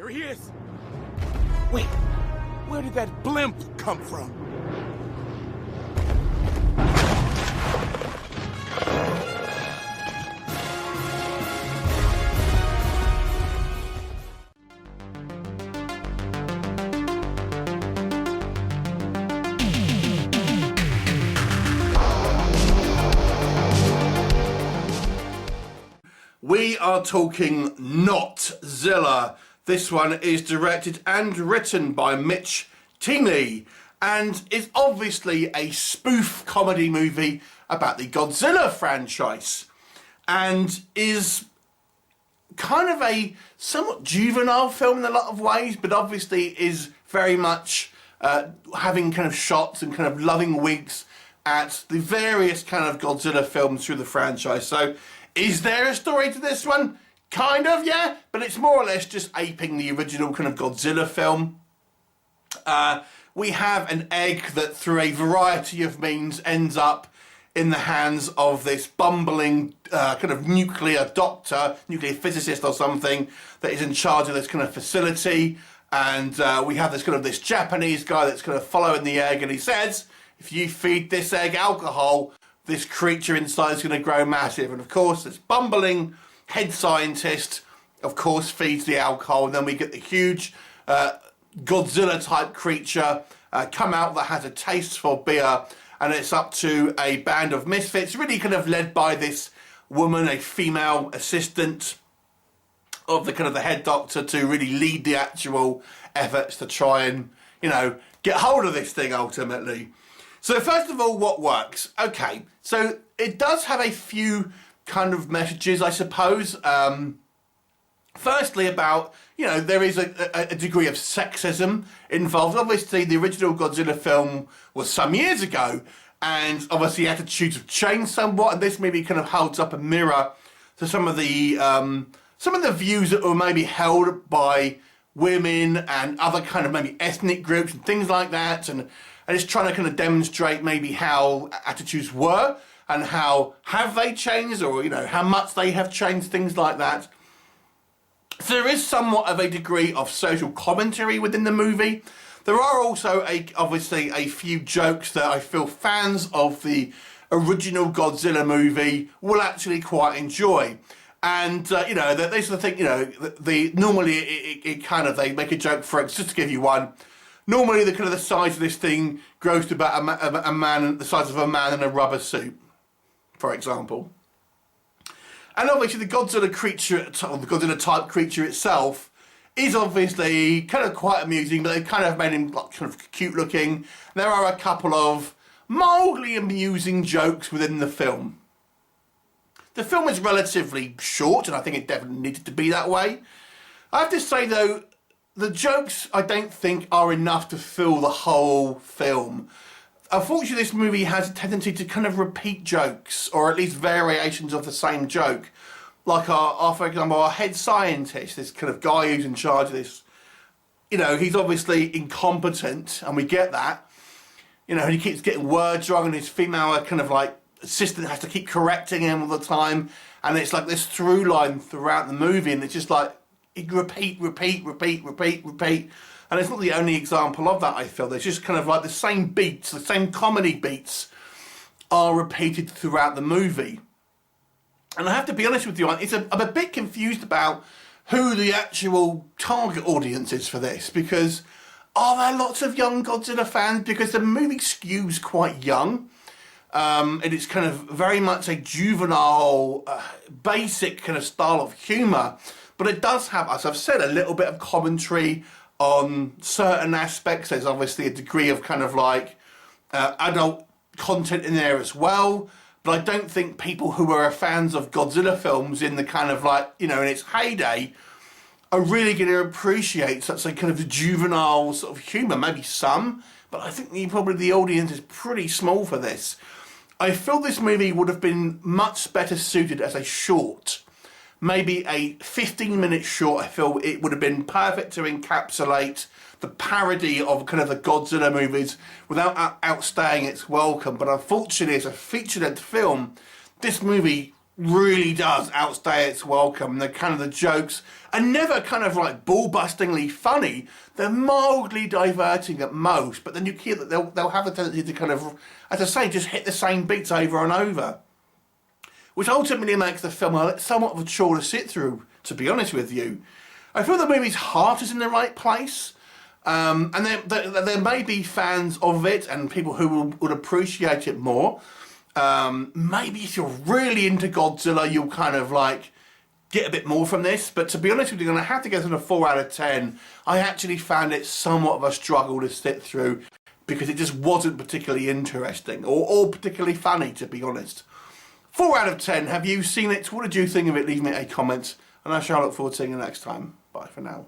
There he is! Wait, where did that blimp come from? We are talking Notzilla. This one is directed and written by Mitch Eng-Li and is obviously a spoof comedy movie about the Godzilla franchise and is kind of a somewhat juvenile film in a lot of ways, but obviously is very much having kind of shots and kind of loving winks at the various kind of Godzilla films through the franchise. So is there a story to this one? Kind of, yeah, but it's more or less just aping the original kind of Godzilla film. We have an egg that through a variety of means ends up in the hands of this bumbling kind of nuclear doctor, nuclear physicist or something, that is in charge of this kind of facility. And we have this Japanese guy that's kind of following the egg, and he says, if you feed this egg alcohol, this creature inside is going to grow massive. And of course, this bumbling head scientist, of course, feeds the alcohol. And then we get the huge Godzilla-type creature come out that has a taste for beer. And it's up to a band of misfits, really kind of led by this woman, a female assistant of the kind of the head doctor, to really lead the actual efforts to try and, you know, get hold of this thing ultimately. So first of all, what works? Okay, so it does have a few kind of messages, I suppose. Firstly, about, you know, there is a degree of sexism involved. Obviously, the original Godzilla film was some years ago, and obviously attitudes have changed somewhat, and this maybe kind of holds up a mirror to some of the views that were maybe held by women and other kind of maybe ethnic groups and things like that, and it's trying to kind of demonstrate maybe how attitudes were and how have they changed, or, you know, how much they have changed, things like that. So there is somewhat of a degree of social commentary within the movie. There are also obviously a few jokes that I feel fans of the original Godzilla movie will actually quite enjoy. And, you know, these are the thing, you know, normally it kind of, they make a joke for it, just to give you one. Normally, the kind of the size of this thing grows to about a man, the size of a man in a rubber suit, for example. And obviously, the Godzilla creature, or the Godzilla type creature itself, is obviously kind of quite amusing, but they've kind of made him like kind of cute looking. There are a couple of mildly amusing jokes within the film. The film is relatively short, and I think it definitely needed to be that way. I have to say though, the jokes, I don't think, are enough to fill the whole film. Unfortunately, this movie has a tendency to kind of repeat jokes, or at least variations of the same joke. Like for example, our head scientist, this kind of guy who's in charge of this, you know, he's obviously incompetent, and we get that. You know, he keeps getting words wrong, and his female kind of like assistant has to keep correcting him all the time. And it's like this through line throughout the movie, and it's just like, repeat, and it's not the only example of that. I feel there's just kind of like the same beats, the same comedy beats are repeated throughout the movie. And I have to be honest with you, I'm a bit confused about who the actual target audience is for this, because are there lots of young Godzilla fans? Because the movie skews quite young. And it's kind of very much a juvenile, basic kind of style of humour. But it does have, as I've said, a little bit of commentary on certain aspects. There's obviously a degree of kind of like adult content in there as well. But I don't think people who are fans of Godzilla films in the kind of like, you know, in its heyday, are really going to appreciate such a kind of juvenile sort of humour. Maybe some, but I think probably the audience is pretty small for this. I feel this movie would have been much better suited as a short. Maybe a 15-minute short. I feel it would have been perfect to encapsulate the parody of kind of the Godzilla movies without outstaying its welcome. But unfortunately, as a feature-length film, this movie really does outstay its welcome. The kind of the jokes are never kind of like ball-bustingly funny. They're mildly diverting at most, but then you hear that they'll have a tendency to kind of, as I say, just hit the same beats over and over, which ultimately makes the film somewhat of a chore to sit through, to be honest with you. I feel the movie's heart is in the right place, and there may be fans of it and people who would appreciate it more. Maybe if you're really into Godzilla, you'll kind of like get a bit more from this, but to be honest with you, I'm going to have to go to a 4 out of 10. I actually found it somewhat of a struggle to sit through because it just wasn't particularly interesting or particularly funny, to be honest. 4 out of 10. Have you seen it? What did you think of it? Leave me a comment, and I shall look forward to seeing you next time. Bye for now.